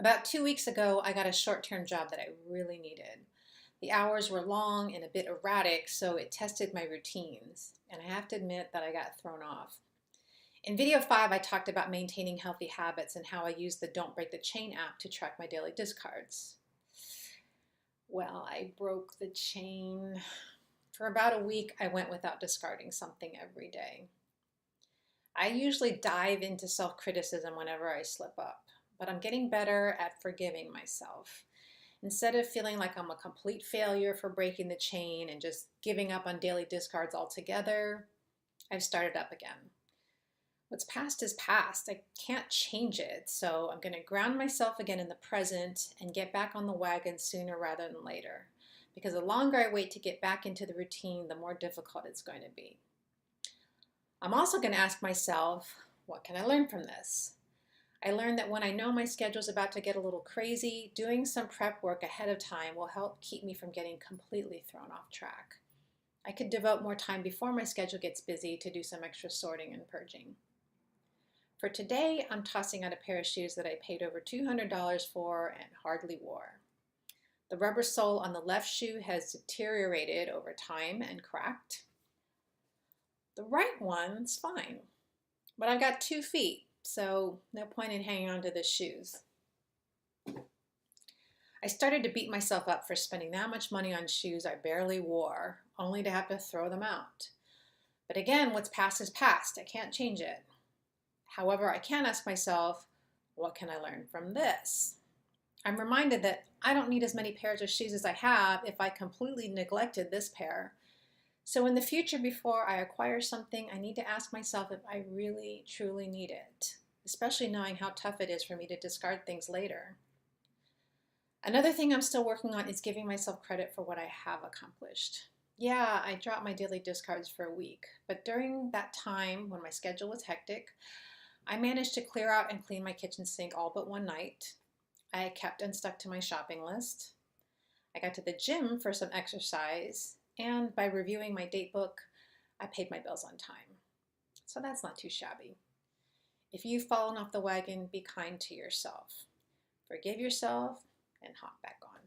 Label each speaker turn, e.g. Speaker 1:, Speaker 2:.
Speaker 1: About 2 weeks ago, I got a short-term job that I really needed. The hours were long and a bit erratic, so it tested my routines, and I have to admit that I got thrown off. In video 5, I talked about maintaining healthy habits and how I use the Don't Break the Chain app to track my daily discards. Well, I broke the chain. For about a week, I went without discarding something every day. I usually dive into self-criticism whenever I slip up, but I'm getting better at forgiving myself. Instead of feeling like I'm a complete failure for breaking the chain and just giving up on daily discards altogether, I've started up again. What's past is past. I can't change it, so I'm going to ground myself again in the present and get back on the wagon sooner rather than later. Because the longer I wait to get back into the routine, the more difficult it's going to be. I'm also going to ask myself, what can I learn from this? I learned that when I know my schedule is about to get a little crazy, doing some prep work ahead of time will help keep me from getting completely thrown off track. I could devote more time before my schedule gets busy to do some extra sorting and purging. For today, I'm tossing out a pair of shoes that I paid over $200 for and hardly wore. The rubber sole on the left shoe has deteriorated over time and cracked. The right one's fine, but I've got 2 feet, so no point in hanging on to the shoes. I started to beat myself up for spending that much money on shoes I barely wore, only to have to throw them out. But again, what's past is past. I can't change it. However, I can ask myself, what can I learn from this? I'm reminded that I don't need as many pairs of shoes as I have if I completely neglected this pair. So in the future, before I acquire something, I need to ask myself if I really, truly need it, especially knowing how tough it is for me to discard things later. Another thing I'm still working on is giving myself credit for what I have accomplished. Yeah, I dropped my daily discards for a week, but during that time when my schedule was hectic, I managed to clear out and clean my kitchen sink all but one night. I kept and stuck to my shopping list. I got to the gym for some exercise, and by reviewing my date book, I paid my bills on time. So that's not too shabby. If you've fallen off the wagon, be kind to yourself. Forgive yourself and hop back on.